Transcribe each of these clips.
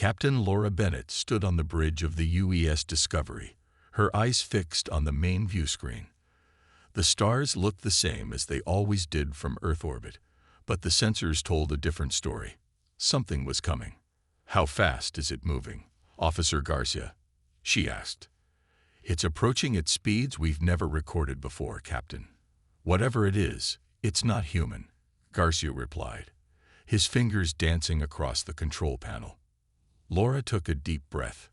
Captain Laura Bennett stood on the bridge of the UES Discovery, her eyes fixed on the main view screen. The stars looked the same as they always did from Earth orbit, but the sensors told a different story. Something was coming. "How fast is it moving, Officer Garcia?" she asked. "It's approaching at speeds we've never recorded before, Captain. Whatever it is, it's not human," Garcia replied, his fingers dancing across the control panel. Laura took a deep breath.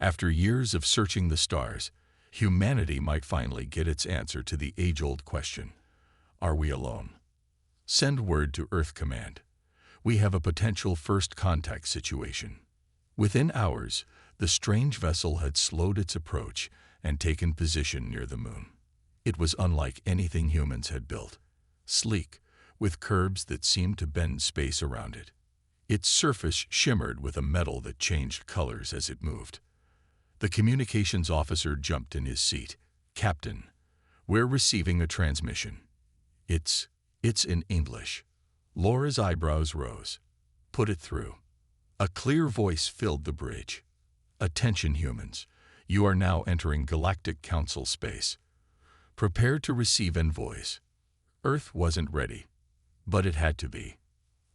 After years of searching the stars, humanity might finally get its answer to the age-old question: are we alone? "Send word to Earth Command. We have a potential first contact situation." Within hours, the strange vessel had slowed its approach and taken position near the moon. It was unlike anything humans had built, sleek, with curves that seemed to bend space around it. Its surface shimmered with a metal that changed colors as it moved. The communications officer jumped in his seat. "Captain, we're receiving a transmission." It's in English." Laura's eyebrows rose. "Put it through." A clear voice filled the bridge. "Attention humans, you are now entering Galactic Council space. Prepare to receive envoys." Earth wasn't ready, but it had to be.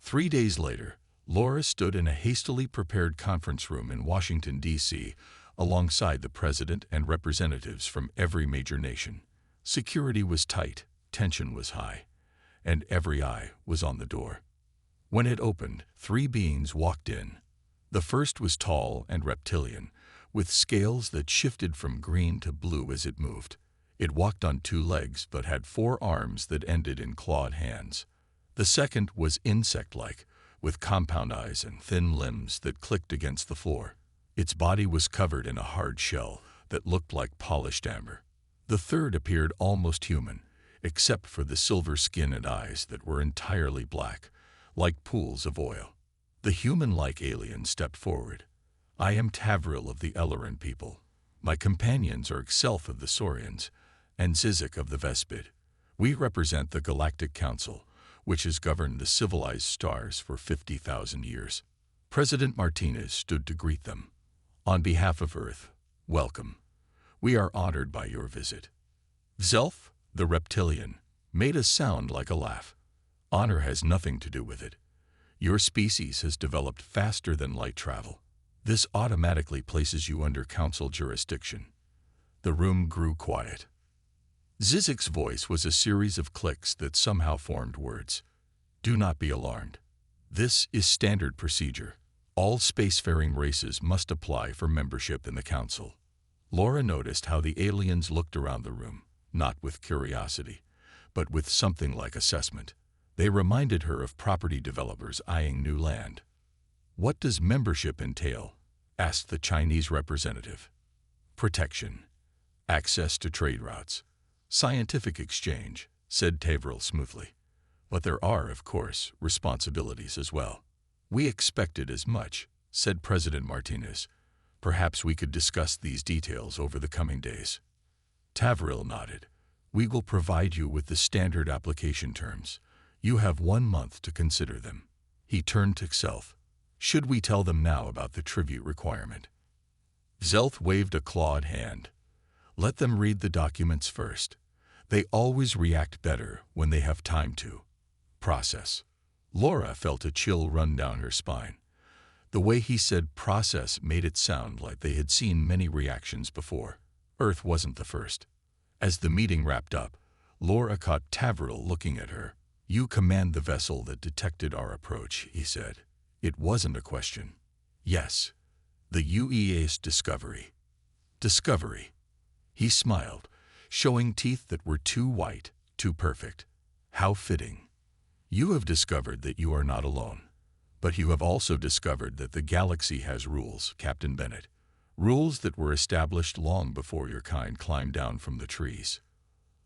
3 days later, Laura stood in a hastily prepared conference room in Washington, D.C., alongside the president and representatives from every major nation. Security was tight, tension was high, and every eye was on the door. When it opened, 3 beings walked in. The first was tall and reptilian, with scales that shifted from green to blue as it moved. It walked on 2 legs but had 4 arms that ended in clawed hands. The second was insect-like, with compound eyes and thin limbs that clicked against the floor. Its body was covered in a hard shell that looked like polished amber. The third appeared almost human, except for the silver skin and eyes that were entirely black, like pools of oil. The human-like alien stepped forward. "I am Tavril of the Ellerin people. My companions are Xelf of the Saurians and Zizek of the Vespid. We represent the Galactic Council, which has governed the civilized stars for 50,000 years." President Martinez stood to greet them. "On behalf of Earth, welcome. We are honored by your visit." Xelf, the reptilian, made a sound like a laugh. "Honor has nothing to do with it. Your species has developed faster than light travel. This automatically places you under council jurisdiction." The room grew quiet. Zizek's voice was a series of clicks that somehow formed words. "Do not be alarmed. This is standard procedure. All spacefaring races must apply for membership in the council." Laura noticed how the aliens looked around the room, not with curiosity, but with something like assessment. They reminded her of property developers eyeing new land. "What does membership entail?" asked the Chinese representative. "Protection, access to trade routes, scientific exchange," said Tavril smoothly. "But there are, of course, responsibilities as well." "We expected as much," said President Martinez. "Perhaps we could discuss these details over the coming days." Tavril nodded. "We will provide you with the standard application terms. You have 1 month to consider them." He turned to Xelf. "Should we tell them now about the tribute requirement?" Xelf waved a clawed hand. "Let them read the documents first. They always react better when they have time to process." Laura felt a chill run down her spine. The way he said process made it sound like they had seen many reactions before. Earth wasn't the first. As the meeting wrapped up, Laura caught Tavril looking at her. "You command the vessel that detected our approach," he said. It wasn't a question. "Yes, the UES Discovery." "Discovery." He smiled, showing teeth that were too white, too perfect. "How fitting. You have discovered that you are not alone. But you have also discovered that the galaxy has rules, Captain Bennett. Rules that were established long before your kind climbed down from the trees."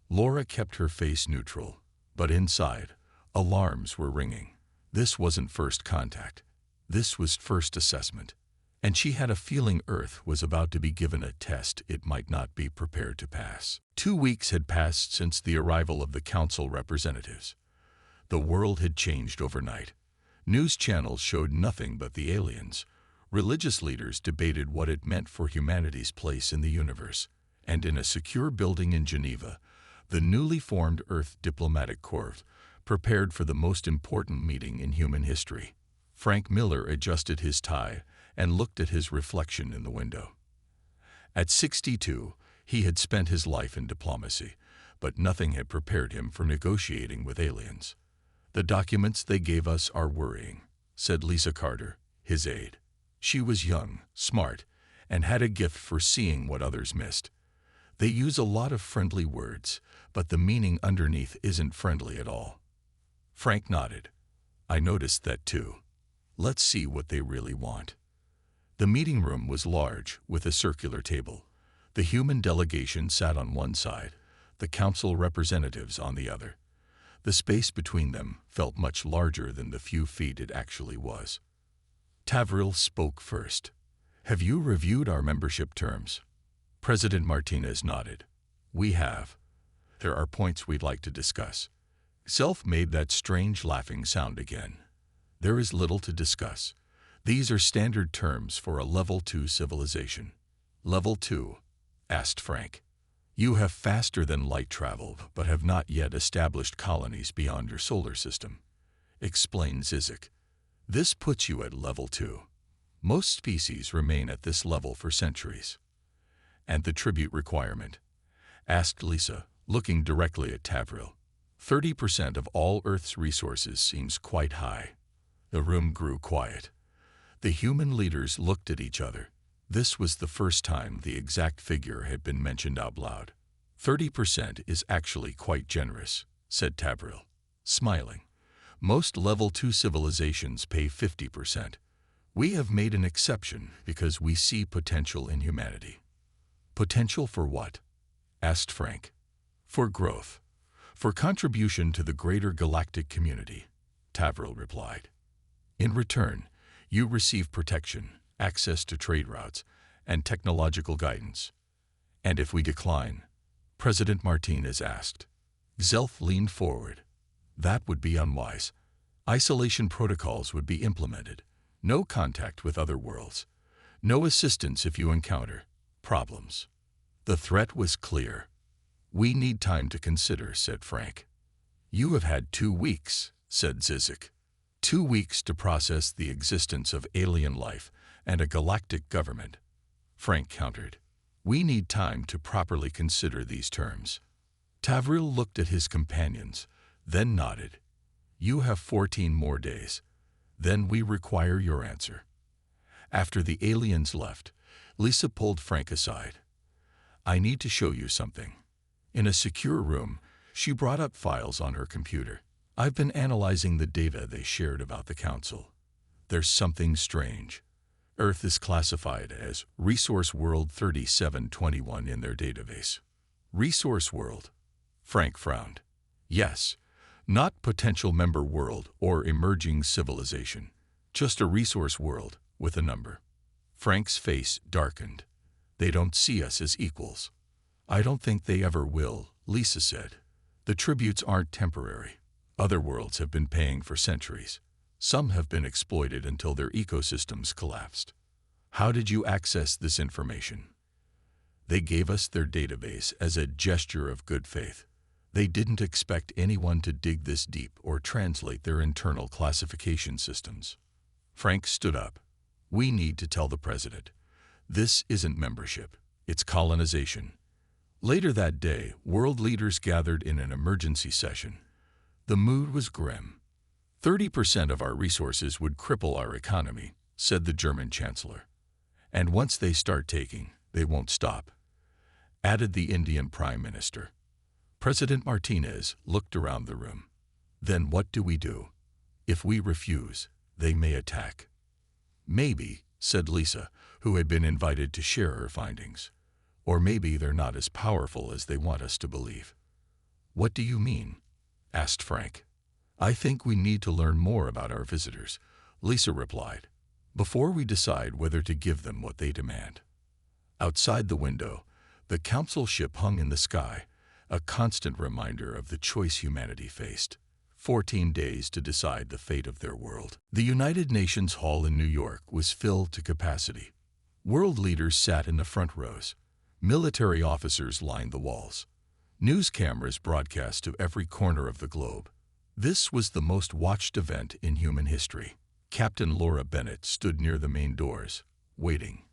Laura kept her face neutral, but inside, alarms were ringing. This wasn't first contact. This was first assessment. And she had a feeling Earth was about to be given a test it might not be prepared to pass. 2 weeks had passed since the arrival of the council representatives. The world had changed overnight. News channels showed nothing but the aliens, Religious leaders debated what it meant for humanity's place in the universe, and in a secure building in Geneva, the newly formed Earth Diplomatic Corps prepared for the most important meeting in human history. Frank Miller adjusted his tie and looked at his reflection in the window. At 62, he had spent his life in diplomacy, but nothing had prepared him for negotiating with aliens. "The documents they gave us are worrying," said Lisa Carter, his aide. She was young, smart, and had a gift for seeing what others missed. "They use a lot of friendly words, but the meaning underneath isn't friendly at all." Frank nodded. "I noticed that too. Let's see what they really want." The meeting room was large, with a circular table. The human delegation sat on one side, the council representatives on the other. The space between them felt much larger than the few feet it actually was. Tavril spoke first. "Have you reviewed our membership terms?" President Martinez nodded. "We have. There are points we'd like to discuss." Self made that strange laughing sound again. "There is little to discuss. These are standard terms for a Level 2 civilization." "Level 2?" asked Frank. "You have faster than light travel, but have not yet established colonies beyond your solar system," explained Zizek. "This puts you at Level 2. Most species remain at this level for centuries." "And the tribute requirement?" asked Lisa, looking directly at Tavril. 30% of all Earth's resources seems quite high." The room grew quiet. The human leaders looked at each other. This was the first time the exact figure had been mentioned out loud. 30% is actually quite generous," said Tavril, smiling. "Most Level 2 civilizations pay 50%. We have made an exception because we see potential in humanity." "Potential for what?" asked Frank. "For growth. For contribution to the greater galactic community," Tavril replied. "In return, you receive protection, access to trade routes, and technological guidance." "And if we decline?" President Martinez asked. Zelf leaned forward. "That would be unwise. Isolation protocols would be implemented. No contact with other worlds. No assistance if you encounter problems." The threat was clear. "We need time to consider," said Frank. "You have had 2 weeks," said Zizek. 2 weeks to process the existence of alien life and a galactic government." Frank countered. "We need time to properly consider these terms." Tavril looked at his companions, then nodded. "You have 14 more days. Then we require your answer." After the aliens left, Lisa pulled Frank aside. "I need to show you something." In a secure room, she brought up files on her computer. "I've been analyzing the data they shared about the Council. There's something strange. Earth is classified as Resource World 3721 in their database." "Resource World?" Frank frowned. "Yes, not potential member world or emerging civilization. Just a resource world with a number." Frank's face darkened. "They don't see us as equals." "I don't think they ever will," Lisa said. "The tributes aren't temporary. Other worlds have been paying for centuries. Some have been exploited until their ecosystems collapsed." "How did you access this information?" "They gave us their database as a gesture of good faith. They didn't expect anyone to dig this deep or translate their internal classification systems." Frank stood up. "We need to tell the president. This isn't membership. It's colonization." Later that day, world leaders gathered in an emergency session. The mood was grim. 30% of our resources would cripple our economy," said the German chancellor. "And once they start taking, they won't stop," added the Indian prime minister. President Martinez looked around the room. "Then what do we do? If we refuse, they may attack." "Maybe," said Lisa, who had been invited to share her findings. "Or maybe they're not as powerful as they want us to believe." "What do you mean?" asked Frank. "I think we need to learn more about our visitors," Lisa replied, "before we decide whether to give them what they demand." Outside the window, the council ship hung in the sky, a constant reminder of the choice humanity faced: 14 days to decide the fate of their world. The United Nations Hall in New York was filled to capacity. World leaders sat in the front rows. Military officers lined the walls. News cameras broadcast to every corner of the globe. This was the most watched event in human history. Captain Laura Bennett stood near the main doors, waiting.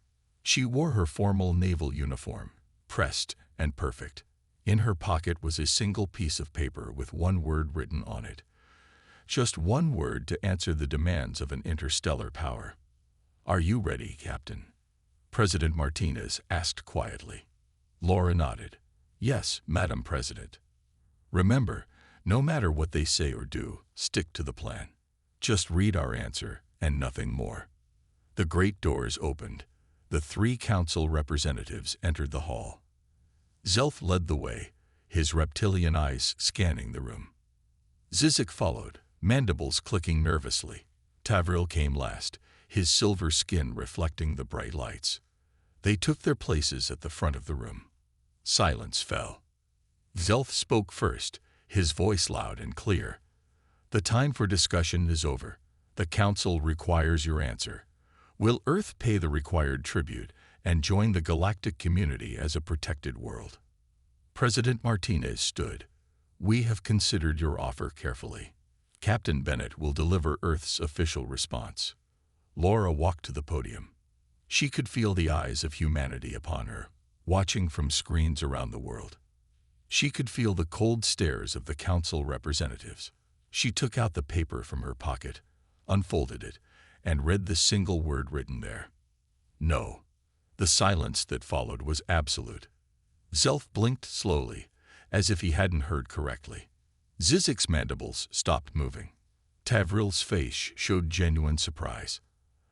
She wore her formal naval uniform, pressed and perfect. In her pocket was a single piece of paper with one word written on it. Just one word to answer the demands of an interstellar power. "Are you ready, Captain?" President Martinez asked quietly. Laura nodded. "Yes, Madam President." "Remember, no matter what they say or do, stick to the plan. Just read our answer and nothing more." The great doors opened. The 3 council representatives entered the hall. Zelf led the way, his reptilian eyes scanning the room. Zizek followed, mandibles clicking nervously. Tavril came last, his silver skin reflecting the bright lights. They took their places at the front of the room. Silence fell. Zelf spoke first, his voice loud and clear. "The time for discussion is over. The Council requires your answer. Will Earth pay the required tribute and join the galactic community as a protected world?" President Martinez stood. "We have considered your offer carefully. Captain Bennett will deliver Earth's official response." Laura walked to the podium. She could feel the eyes of humanity upon her, watching from screens around the world. She could feel the cold stares of the council representatives. She took out the paper from her pocket, unfolded it, and read the single word written there. "No." The silence that followed was absolute. Zelf blinked slowly, as if he hadn't heard correctly. Zizek's mandibles stopped moving. Tavril's face showed genuine surprise.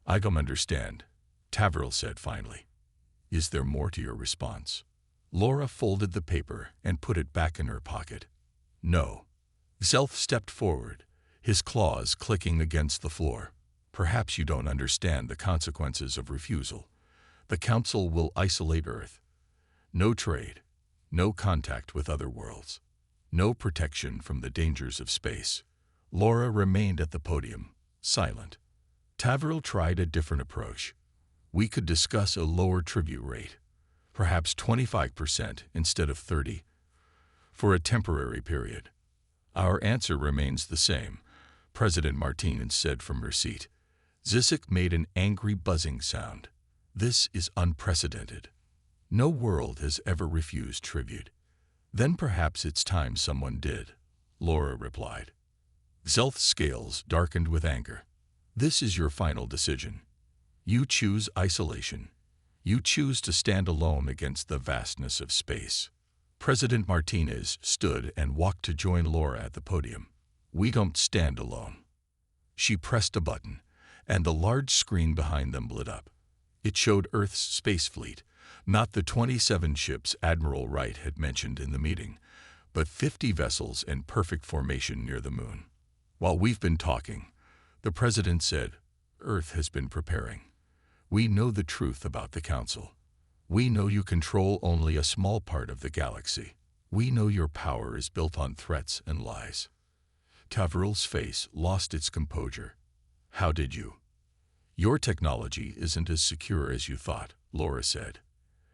"I don't understand," Tavril said finally. "Is there more to your response?" Laura folded the paper and put it back in her pocket. "No." Zelf stepped forward, his claws clicking against the floor. "Perhaps you don't understand the consequences of refusal. The Council will isolate Earth. No trade, no contact with other worlds, no protection from the dangers of space." Laura remained at the podium, silent. Tavril tried a different approach. "We could discuss a lower tribute rate, perhaps 25% instead of 30%, for a temporary period." "Our answer remains the same," President Martinez said from her seat. Zizek made an angry buzzing sound. "This is unprecedented. No world has ever refused tribute." "Then perhaps it's time someone did," Laura replied. Zelf's scales darkened with anger. "This is your final decision. You choose isolation. You choose to stand alone against the vastness of space." President Martinez stood and walked to join Laura at the podium. "We don't stand alone." She pressed a button, and the large screen behind them lit up. It showed Earth's space fleet, not the 27 ships Admiral Wright had mentioned in the meeting, but 50 vessels in perfect formation near the moon. "While we've been talking," the president said, "Earth has been preparing. We know the truth about the Council. We know you control only a small part of the galaxy. We know your power is built on threats and lies." Tavril's face lost its composure. "How did you?" "Your technology isn't as secure as you thought," Laura said.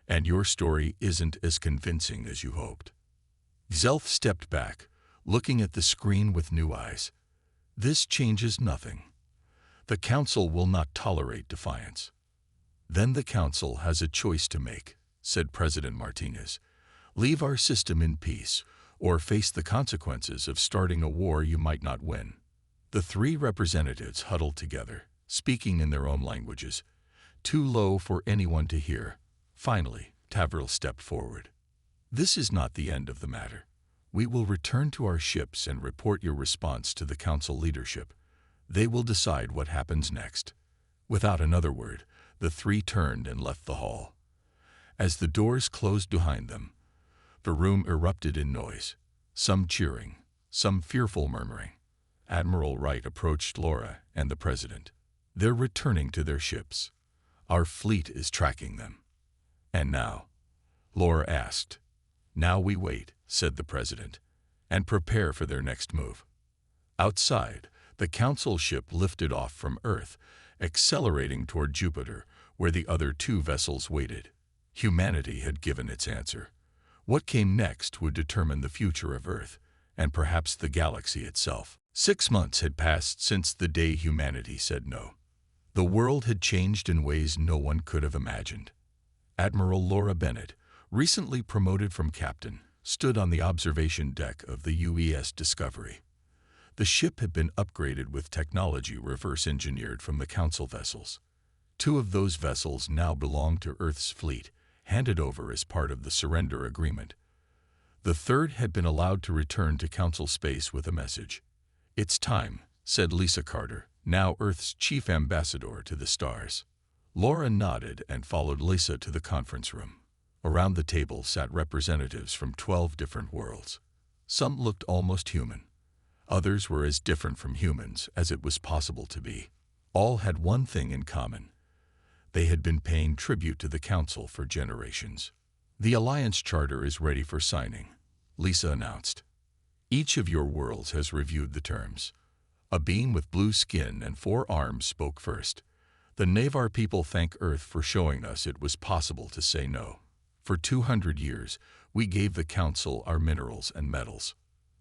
"And your story isn't as convincing as you hoped." Zelf stepped back, looking at the screen with new eyes. "This changes nothing. The Council will not tolerate defiance." "Then the Council has a choice to make," said President Martinez. "Leave our system in peace, or face the consequences of starting a war you might not win." The 3 representatives huddled together, speaking in their own languages, too low for anyone to hear. Finally, Tavril stepped forward. "This is not the end of the matter. We will return to our ships and report your response to the Council leadership. They will decide what happens next." Without another word, the 3 turned and left the hall. As the doors closed behind them, the room erupted in noise, some cheering, some fearful murmuring. Admiral Wright approached Laura and the president. "They're returning to their ships. Our fleet is tracking them." "And now?" Laura asked. "Now we wait," said the president, "and prepare for their next move." Outside, the Council ship lifted off from Earth, accelerating toward Jupiter, where the other two vessels waited. Humanity had given its answer. What came next would determine the future of Earth, and perhaps the galaxy itself. 6 months had passed since the day humanity said no. The world had changed in ways no one could have imagined. Admiral Laura Bennett, recently promoted from captain, stood on the observation deck of the UES Discovery. The ship had been upgraded with technology reverse-engineered from the Council vessels. 2 of those vessels now belonged to Earth's fleet, handed over as part of the surrender agreement. The third had been allowed to return to Council space with a message. "It's time," said Lisa Carter, now Earth's chief ambassador to the stars. Laura nodded and followed Lisa to the conference room. Around the table sat representatives from 12 different worlds. Some looked almost human. Others were as different from humans as it was possible to be. All had one thing in common. They had been paying tribute to the Council for generations. "The Alliance Charter is ready for signing," Lisa announced. "Each of your worlds has reviewed the terms." A being with blue skin and 4 arms spoke first. "The Navar people thank Earth for showing us it was possible to say no. For 200 years, we gave the Council our minerals and metals.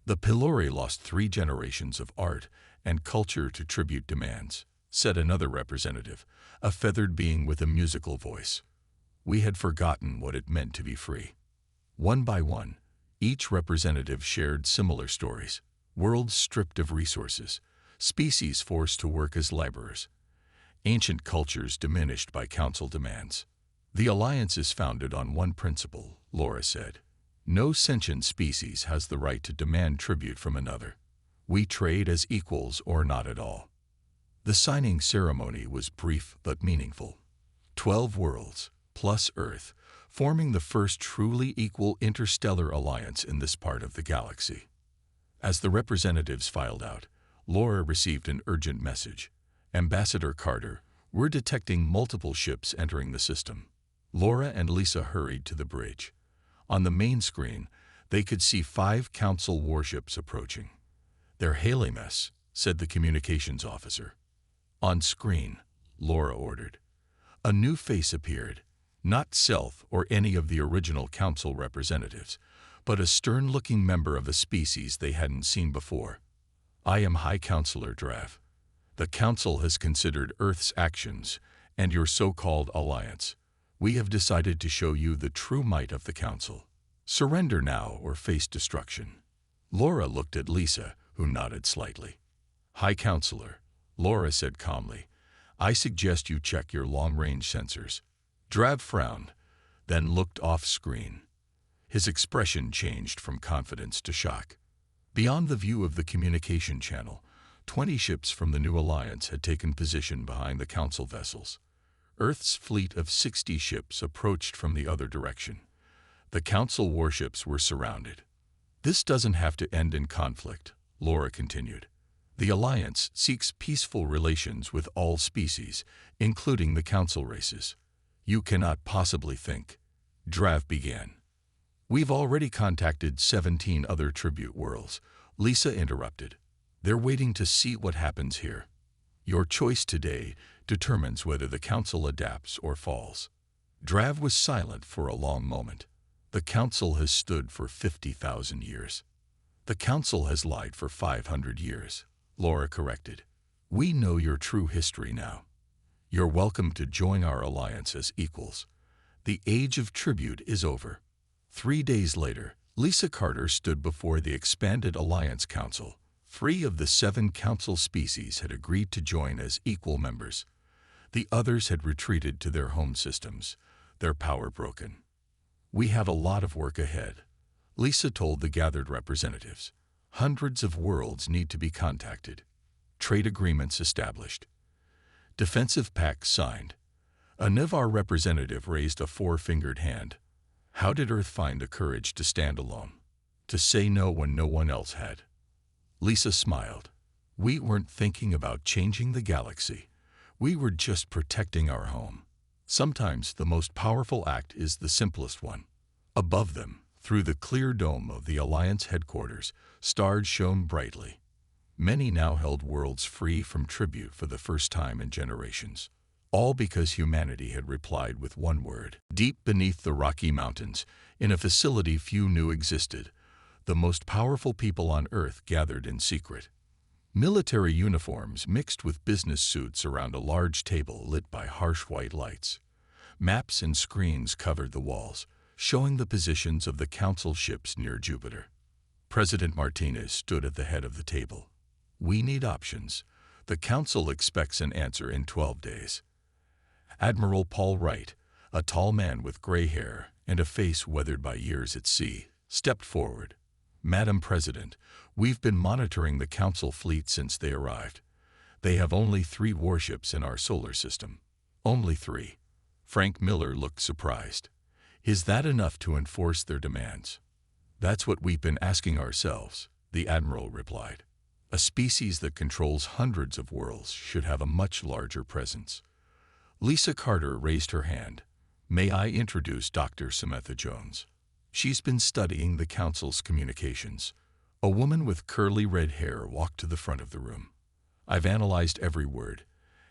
The Pilori lost 3 generations of art and culture to tribute demands," said another representative, a feathered being with a musical voice. "We had forgotten what it meant to be free." One by one, each representative shared similar stories. Worlds stripped of resources, species forced to work as laborers, ancient cultures diminished by Council demands. "The Alliance is founded on one principle," Laura said. "No sentient species has the right to demand tribute from another. We trade as equals or not at all." The signing ceremony was brief but meaningful. 12 worlds, plus Earth, forming the first truly equal interstellar alliance in this part of the galaxy. As the representatives filed out, Laura received an urgent message. "Ambassador Carter, we're detecting multiple ships entering the system." Laura and Lisa hurried to the bridge. On the main screen, they could see 5 Council warships approaching. "They're hailing us," said the communications officer. On screen, Laura ordered. A new face appeared, not Self or any of the original Council representatives, but a stern-looking member of a species they hadn't seen before. "I am High Counselor Drav. The Council has considered Earth's actions and your so-called alliance. We have decided to show you the true might of the Council. Surrender now or face destruction." Laura looked at Lisa, who nodded slightly. "High Counselor," Laura said calmly, "I suggest you check your long-range sensors." Drav frowned, then looked off-screen. His expression changed from confidence to shock. Beyond the view of the communication channel, 20 ships from the new alliance had taken position behind the Council vessels. Earth's fleet of 60 ships approached from the other direction. The Council warships were surrounded. "This doesn't have to end in conflict," Laura continued. "The Alliance seeks peaceful relations with all species, including the Council races." "You cannot possibly think," Drav began. "We've already contacted 17 other tribute worlds," Lisa interrupted. "They're waiting to see what happens here. Your choice today determines whether the Council adapts or falls." Drav was silent for a long moment. "The Council has stood for 50,000 years. The Council has lied for 500 years, Laura corrected. "We know your true history now. You're welcome to join our alliance as equals. The age of tribute is over." 3 days later, Lisa Carter stood before the expanded Alliance Council. 3 of the 7 Council species had agreed to join as equal members. The others had retreated to their home systems, their power broken. "We have a lot of work ahead," Lisa told the gathered representatives. "Hundreds of worlds need to be contacted. Trade agreements established. Defensive pacts signed." A Navar representative raised a 4-fingered hand. How did Earth find the courage to stand alone? To say no when no one else had? Lisa smiled. "We weren't thinking about changing the galaxy. We were just protecting our home. Sometimes the most powerful act is the simplest one." Above them, through the clear dome of the Alliance headquarters, stars shone brightly. Many now held worlds free from tribute for the first time in generations. All because humanity had replied with one word. Deep beneath the Rocky Mountains, in a facility few knew existed, the most powerful people on Earth gathered in secret. Military uniforms mixed with business suits around a large table lit by harsh white lights. Maps and screens covered the walls, showing the positions of the Council ships near Jupiter. President Martinez stood at the head of the table. "We need options. The Council expects an answer in 12 days. Admiral Paul Wright, a tall man with gray hair and a face weathered by years at sea, stepped forward. "Madam President, we've been monitoring the Council fleet since they arrived. They have only 3 warships in our solar system. Only 3. Frank Miller looked surprised. "Is that enough to enforce their demands?" "That's what we've been asking ourselves," the Admiral replied. "A species that controls hundreds of worlds should have a much larger presence." Lisa Carter raised her hand. "May I introduce Dr. Samantha Jones? She's been studying the Council's communications." A woman with curly red hair walked to the front of the room. "I've analyzed every word,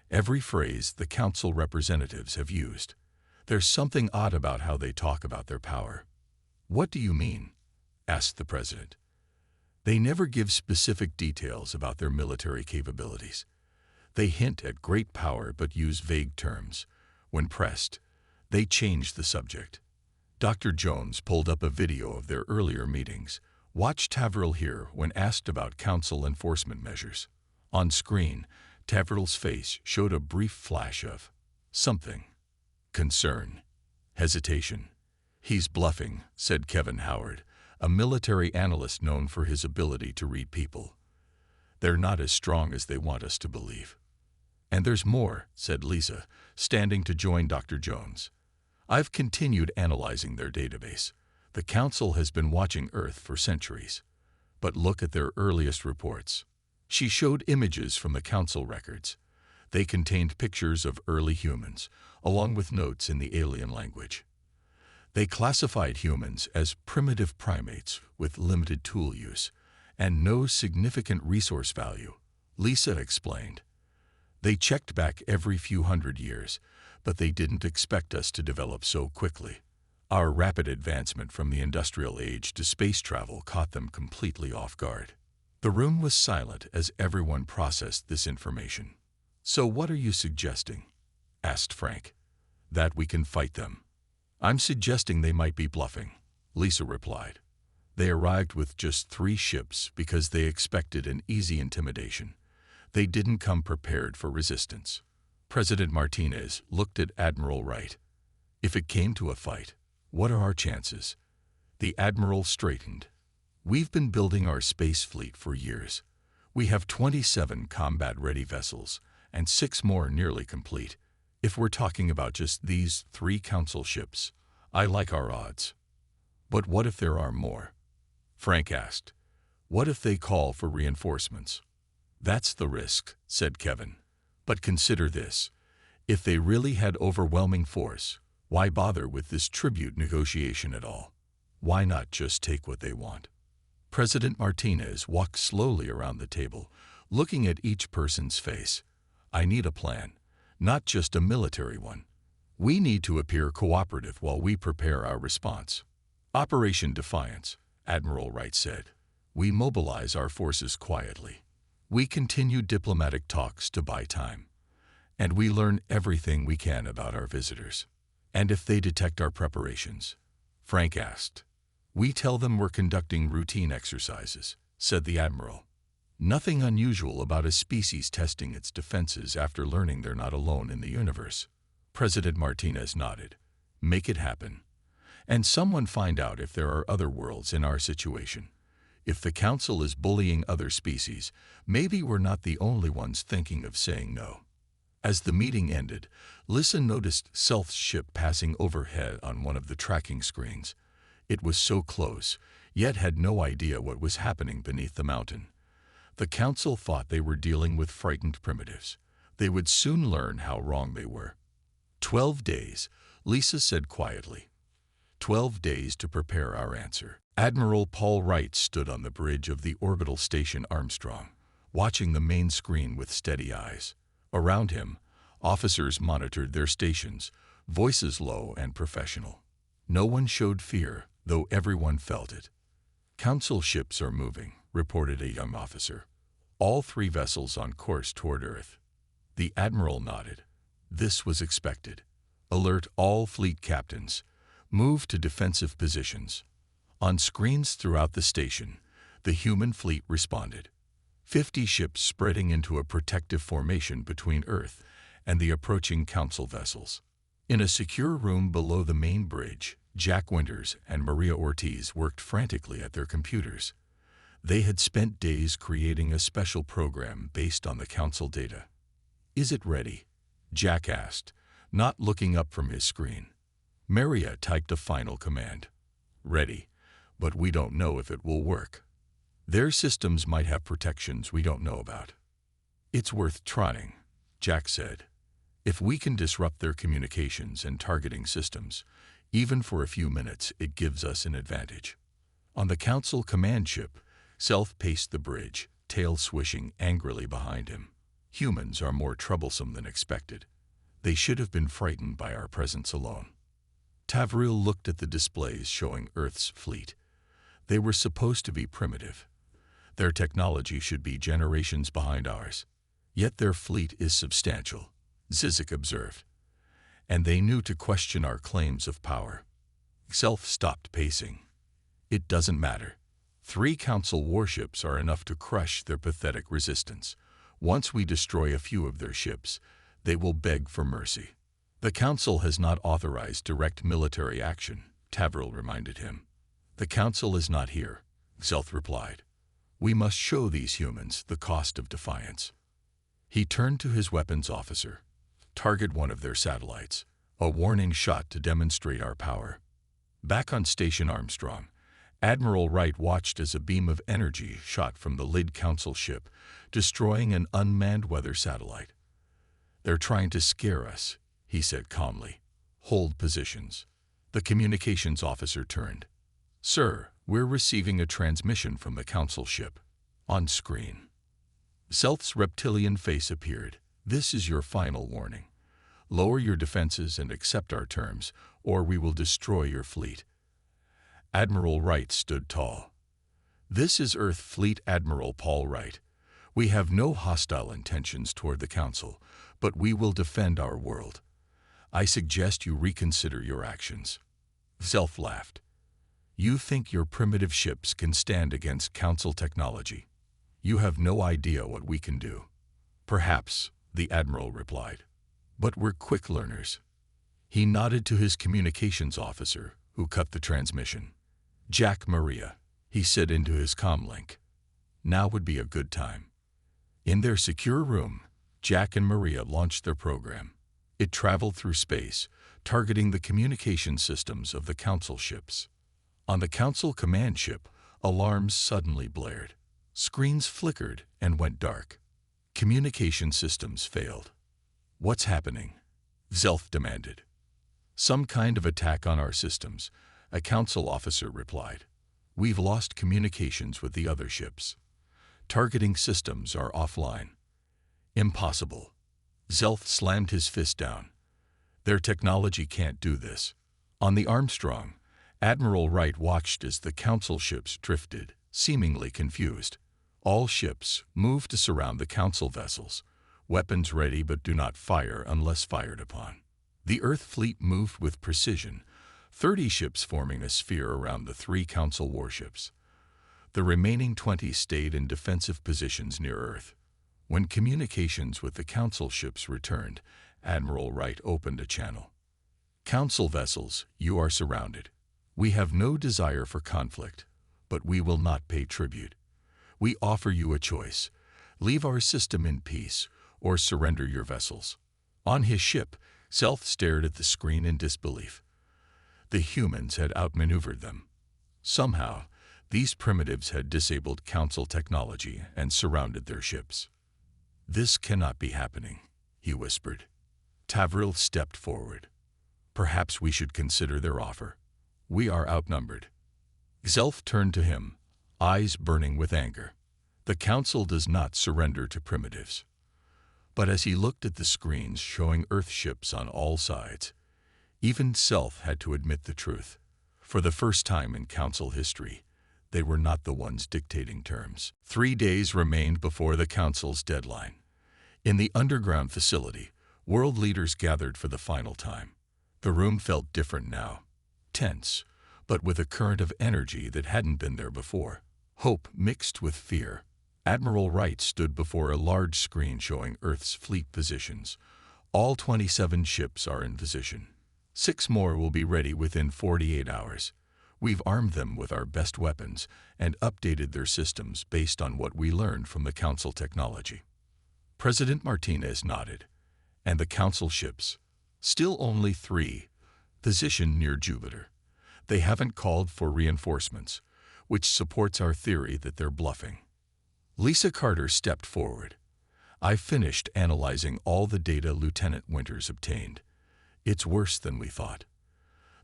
every phrase the Council representatives have used. There's something odd about how they talk about their power." "What do you mean?" asked the President. "They never give specific details about their military capabilities. They hint at great power but use vague terms. When pressed, they change the subject." Dr. Jones pulled up a video of their earlier meetings. "Watch Tavriel here when asked about Council enforcement measures." On screen, Tavriel's face showed a brief flash of something. Concern. Hesitation. "He's bluffing," said Kevin Howard, a military analyst known for his ability to read people. "They're not as strong as they want us to believe." "And there's more," said Lisa, standing to join Dr. Jones. "I've continued analyzing their database. The Council has been watching Earth for centuries. But look at their earliest reports." She showed images from the Council records. They contained pictures of early humans, along with notes in the alien language. They classified humans as primitive primates with limited tool use and no significant resource value, Lisa explained. "They checked back every few hundred years, but they didn't expect us to develop so quickly. Our rapid advancement from the industrial age to space travel caught them completely off guard." The room was silent as everyone processed this information. "So what are you suggesting?" asked Frank. "That we can fight them." "I'm suggesting they might be bluffing," Lisa replied. "They arrived with just 3 ships because they expected an easy intimidation. They didn't come prepared for resistance." President Martinez looked at Admiral Wright. "If it came to a fight, what are our chances?" The Admiral straightened. "We've been building our space fleet for years. We have 27 combat-ready vessels and 6 more nearly complete. If we're talking about just these 3 Council ships, I like our odds." "But what if there are more?" Frank asked. "What if they call for reinforcements?" "That's the risk," said Kevin. "But consider this. If they really had overwhelming force, why bother with this tribute negotiation at all? Why not just take what they want?" President Martinez walked slowly around the table, looking at each person's face. "I need a plan, not just a military one. We need to appear cooperative while we prepare our response." "Operation Defiance," Admiral Wright said. "We mobilize our forces quietly. We continue diplomatic talks to buy time. And we learn everything we can about our visitors." "And if they detect our preparations?" Frank asked. "We tell them we're conducting routine exercises," said the Admiral. "Nothing unusual about a species testing its defenses after learning they're not alone in the universe." President Martinez nodded. "Make it happen. And someone find out if there are other worlds in our situation. If the Council is bullying other species, maybe we're not the only ones thinking of saying no." As the meeting ended, Lisa noticed Selth's ship passing overhead on one of the tracking screens. It was so close, yet had no idea what was happening beneath the mountain. The Council thought they were dealing with frightened primitives. They would soon learn how wrong they were. 12 days, Lisa said quietly. 12 days to prepare our answer. Admiral Paul Wright stood on the bridge of the orbital station Armstrong, watching the main screen with steady eyes. Around him, officers monitored their stations, voices low and professional. No one showed fear, though everyone felt it. "Council ships are moving," reported a young officer. "All 3 vessels on course toward Earth." The admiral nodded. This was expected. "Alert all fleet captains. Move to defensive positions." On screens throughout the station, the human fleet responded. 50 ships spreading into a protective formation between Earth and the approaching Council vessels. In a secure room below the main bridge, Jack Winters and Maria Ortiz worked frantically at their computers. They had spent days creating a special program based on the Council data. "Is it ready?" Jack asked, not looking up from his screen. Maria typed a final command. "Ready, but we don't know if it will work. Their systems might have protections we don't know about." "It's worth trying," Jack said. "If we can disrupt their communications and targeting systems, even for a few minutes, it gives us an advantage." On the Council command ship, Self paced the bridge, tail swishing angrily behind him. "Humans are more troublesome than expected. They should have been frightened by our presence alone." Tavril looked at the displays showing Earth's fleet. They were supposed to be primitive. Their technology should be generations behind ours. Yet their fleet is substantial, Zizek observed. And they knew to question our claims of power. Self stopped pacing. "It doesn't matter. 3 Council warships are enough to crush their pathetic resistance. Once we destroy a few of their ships, they will beg for mercy." "The Council has not authorized direct military action," Tavril reminded him. "The Council is not here," Self replied. "We must show these humans the cost of defiance." He turned to his weapons officer. "Target one of their satellites. A warning shot to demonstrate our power." Back on Station Armstrong, Admiral Wright watched as a beam of energy shot from the Lid Council ship, destroying an unmanned weather satellite. "They're trying to scare us," he said calmly. "Hold positions." The communications officer turned. "Sir, we're receiving a transmission from the Council ship." On screen, Self's reptilian face appeared. "This is your final warning. Lower your defenses and accept our terms, or we will destroy your fleet." Admiral Wright stood tall. "This is Earth Fleet Admiral Paul Wright. We have no hostile intentions toward the Council, but we will defend our world. I suggest you reconsider your actions." Self laughed. "You think your primitive ships can stand against Council technology? You have no idea what we can do." "Perhaps," the Admiral replied. "But we're quick learners." He nodded to his communications officer, who cut the transmission. "Jack, Maria," he said into his comlink. "Now would be a good time." In their secure room, Jack and Maria launched their program. It traveled through space, targeting the communication systems of the Council ships. On the Council command ship, alarms suddenly blared. Screens flickered and went dark. Communication systems failed. "What's happening?" Zelf demanded. "Some kind of attack on our systems," a Council officer replied. "We've lost communications with the other ships. Targeting systems are offline." "Impossible." Zelf slammed his fist down. "Their technology can't do this." On the Armstrong, Admiral Wright watched as the Council ships drifted, seemingly confused. All ships moved to surround the Council vessels, weapons ready but do not fire unless fired upon. The Earth fleet moved with precision, 30 ships forming a sphere around the 3 Council warships. The remaining 20 stayed in defensive positions near Earth. When communications with the Council ships returned, Admiral Wright opened a channel. "Council vessels, you are surrounded. We have no desire for conflict, but we will not pay tribute. We offer you a choice. Leave our system in peace, or surrender your vessels." On his ship, Self stared at the screen in disbelief. The humans had outmaneuvered them. Somehow, these primitives had disabled Council technology and surrounded their ships. "This cannot be happening," he whispered. Tavril stepped forward. "Perhaps we should consider their offer. We are outnumbered." Zelf turned to him, eyes burning with anger. The Council does not surrender to primitives. But as he looked at the screens showing Earth ships on all sides, even Self had to admit the truth. For the first time in Council history, they were not the ones dictating terms. 3 days remained before the Council's deadline. In the underground facility, world leaders gathered for the final time. The room felt different now, tense, but with a current of energy that hadn't been there before. Hope mixed with fear. Admiral Wright stood before a large screen showing Earth's fleet positions. All 27 ships are in position. 6 more will be ready within 48 hours. We've armed them with our best weapons and updated their systems based on what we learned from the Council technology. President Martinez nodded. And the Council ships? Still only 3, positioned near Jupiter. They haven't called for reinforcements, which supports our theory that they're bluffing. Lisa Carter stepped forward. I finished analyzing all the data Lieutenant Winters obtained. It's worse than we thought.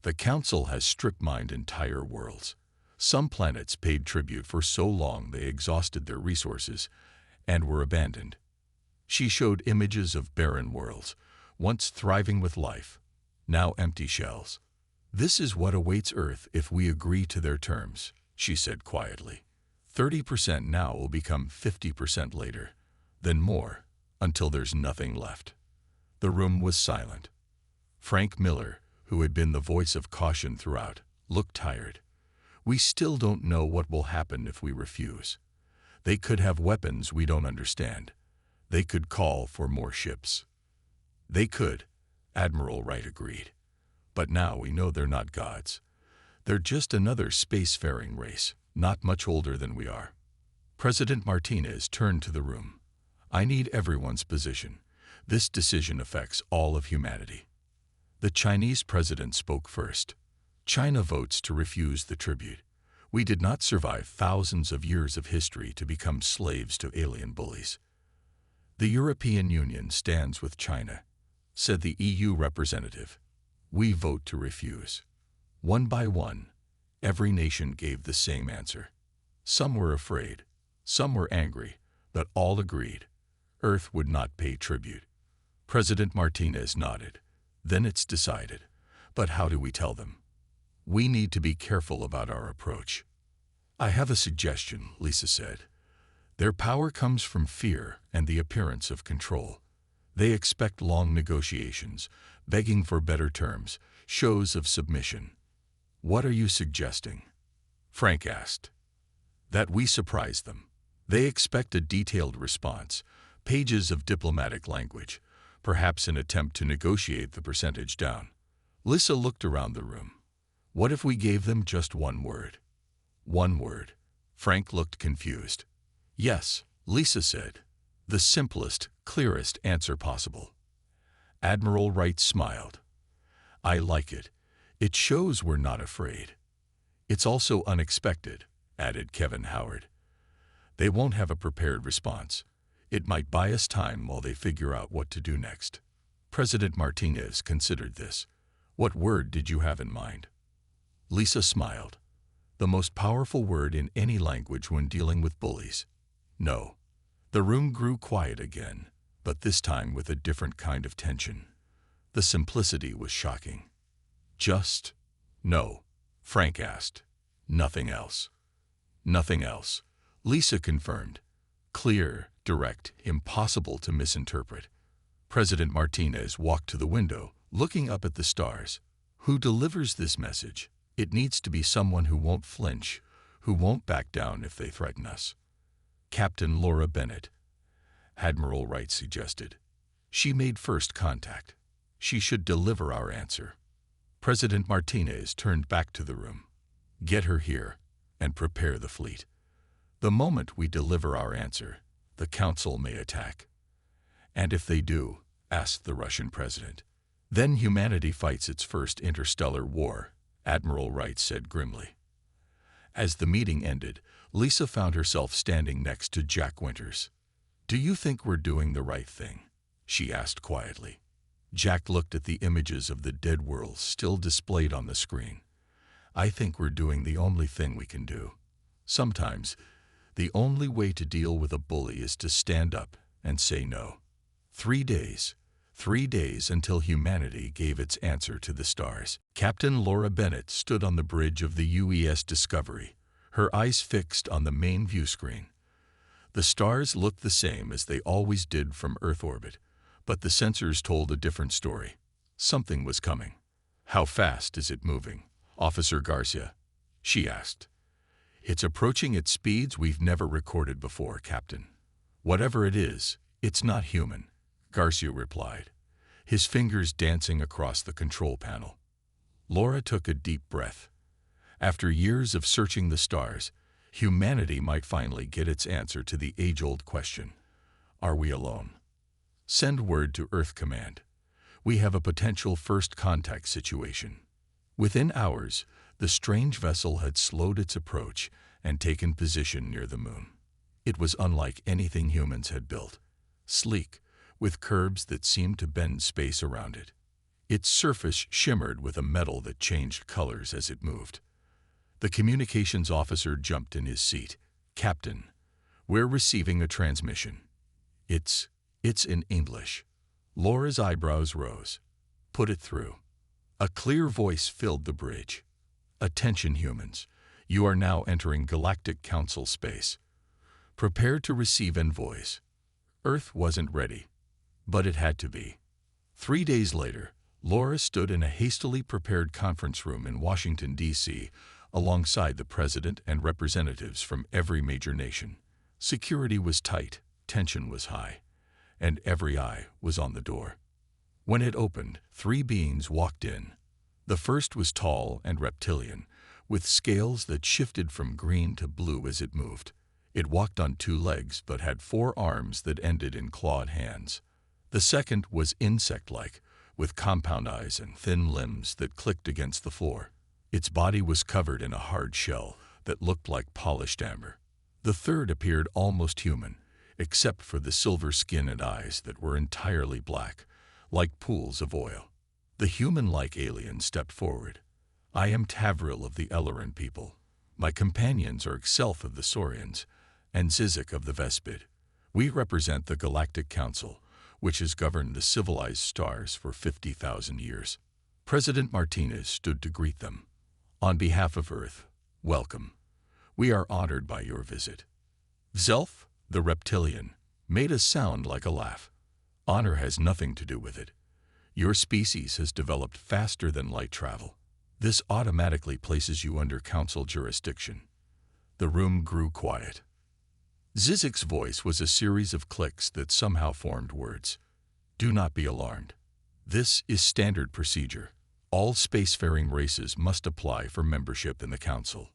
The Council has strip-mined entire worlds. Some planets paid tribute for so long they exhausted their resources and were abandoned. She showed images of barren worlds, once thriving with life, now empty shells. This is what awaits Earth if we agree to their terms, she said quietly. 30% now will become 50% later, then more, until there's nothing left. The room was silent. Frank Miller, who had been the voice of caution throughout, looked tired. We still don't know what will happen if we refuse. They could have weapons we don't understand. They could call for more ships. They could, Admiral Wright agreed. But now we know they're not gods. They're just another spacefaring race, not much older than we are. President Martinez turned to the room. I need everyone's position. This decision affects all of humanity. The Chinese president spoke first. China votes to refuse the tribute. We did not survive thousands of years of history to become slaves to alien bullies. The European Union stands with China, said the EU representative. We vote to refuse. One by one, every nation gave the same answer. Some were afraid, some were angry, but all agreed. Earth would not pay tribute. President Martinez nodded. Then it's decided. But how do we tell them? We need to be careful about our approach. I have a suggestion, Lisa said. Their power comes from fear and the appearance of control. They expect long negotiations, begging for better terms, shows of submission. What are you suggesting? Frank asked. That we surprise them. They expect a detailed response, pages of diplomatic language, perhaps an attempt to negotiate the percentage down. Lisa looked around the room. What if we gave them just one word? One word. Frank looked confused. Yes, Lisa said. The simplest, clearest answer possible. Admiral Wright smiled. I like it. It shows we're not afraid. It's also unexpected, added Kevin Howard. They won't have a prepared response. It might buy us time while they figure out what to do next. President Martinez considered this. What word did you have in mind? Lisa smiled. The most powerful word in any language when dealing with bullies. No. The room grew quiet again, but this time with a different kind of tension. The simplicity was shocking. Just no, Frank asked. Nothing else. Nothing else, Lisa confirmed. Clear, direct, impossible to misinterpret. President Martinez walked to the window, looking up at the stars. Who delivers this message? It needs to be someone who won't flinch, who won't back down if they threaten us. Captain Laura Bennett, Admiral Wright suggested. She made first contact. She should deliver our answer. President Martinez turned back to the room. Get her here and prepare the fleet. The moment we deliver our answer, the Council may attack. And if they do, asked the Russian president, then humanity fights its first interstellar war, Admiral Wright said grimly. As the meeting ended, Lisa found herself standing next to Jack Winters. Do you think we're doing the right thing? She asked quietly. Jack looked at the images of the dead worlds still displayed on the screen. I think we're doing the only thing we can do. Sometimes, The only way to deal with a bully is to stand up and say no. 3 days. 3 days until humanity gave its answer to the stars. Captain Laura Bennett stood on the bridge of the UES Discovery, her eyes fixed on the main view screen. The stars looked the same as they always did from Earth orbit, but the sensors told a different story. Something was coming. "How fast is it moving, Officer Garcia?" she asked. "It's approaching at speeds we've never recorded before, Captain. Whatever it is, it's not human," Garcia replied, his fingers dancing across the control panel. Laura took a deep breath. After years of searching the stars, humanity might finally get its answer to the age-old question: are we alone? "Send word to Earth Command. We have a potential first contact situation." Within hours, the strange vessel had slowed its approach and taken position near the moon. It was unlike anything humans had built, sleek, with curves that seemed to bend space around it. Its surface shimmered with a metal that changed colors as it moved. The communications officer jumped in his seat. "Captain, we're receiving a transmission." It's in English." Laura's eyebrows rose. "Put it through." A clear voice filled the bridge. "Attention humans, you are now entering Galactic Council space. Prepare to receive envoys." Earth wasn't ready, but it had to be. 3 days later, Laura stood in a hastily prepared conference room in Washington, D.C., alongside the president and representatives from every major nation. Security was tight, tension was high, and every eye was on the door. When it opened, 3 beings walked in. The first was tall and reptilian, with scales that shifted from green to blue as it moved. It walked on 2 legs but had 4 arms that ended in clawed hands. The second was insect-like, with compound eyes and thin limbs that clicked against the floor. Its body was covered in a hard shell that looked like polished amber. The third appeared almost human, except for the silver skin and eyes that were entirely black, like pools of oil. The human-like alien stepped forward. "I am Tavril of the Ellerin people. My companions are Xelf of the Saurians and Zizek of the Vespid. We represent the Galactic Council, which has governed the civilized stars for 50,000 years." President Martinez stood to greet them. "On behalf of Earth, welcome. We are honored by your visit." Xelf, the reptilian, made a sound like a laugh. "Honor has nothing to do with it. Your species has developed faster than light travel. This automatically places you under council jurisdiction." The room grew quiet. Zizek's voice was a series of clicks that somehow formed words. "Do not be alarmed. This is standard procedure. All spacefaring races must apply for membership in the council."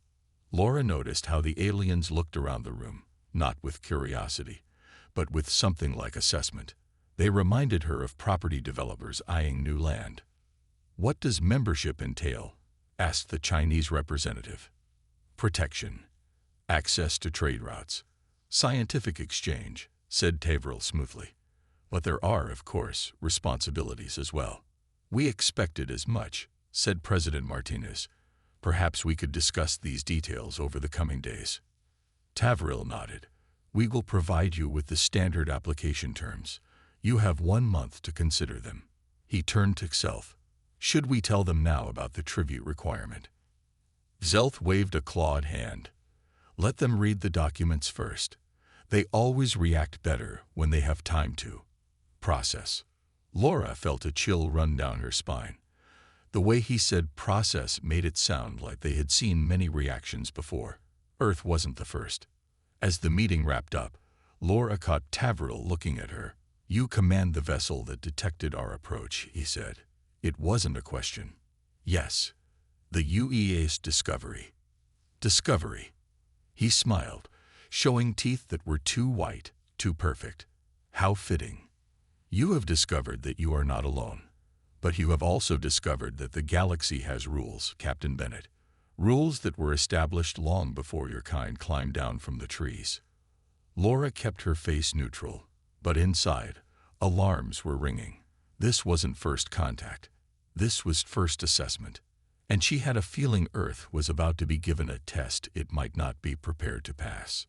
Laura noticed how the aliens looked around the room, not with curiosity, but with something like assessment. They reminded her of property developers eyeing new land. "What does membership entail?" asked the Chinese representative. "Protection, access to trade routes, scientific exchange," said Tavril smoothly. "But there are, of course, responsibilities as well." "We expected as much," said President Martinez. "Perhaps we could discuss these details over the coming days." Tavril nodded. "We will provide you with the standard application terms. You have 1 month to consider them." He turned to Xelf. "Should we tell them now about the tribute requirement?" Xelf waved a clawed hand. "Let them read the documents first. They always react better when they have time to process." Laura felt a chill run down her spine. The way he said process made it sound like they had seen many reactions before. Earth wasn't the first. As the meeting wrapped up, Laura caught Tavril looking at her. "You command the vessel that detected our approach," he said. It wasn't a question. "Yes, the UES Discovery." "Discovery." He smiled, showing teeth that were too white, too perfect. "How fitting. You have discovered that you are not alone. But you have also discovered that the galaxy has rules, Captain Bennett. Rules that were established long before your kind climbed down from the trees." Laura kept her face neutral, but inside, alarms were ringing. This wasn't first contact. This was first assessment. And she had a feeling Earth was about to be given a test it might not be prepared to pass.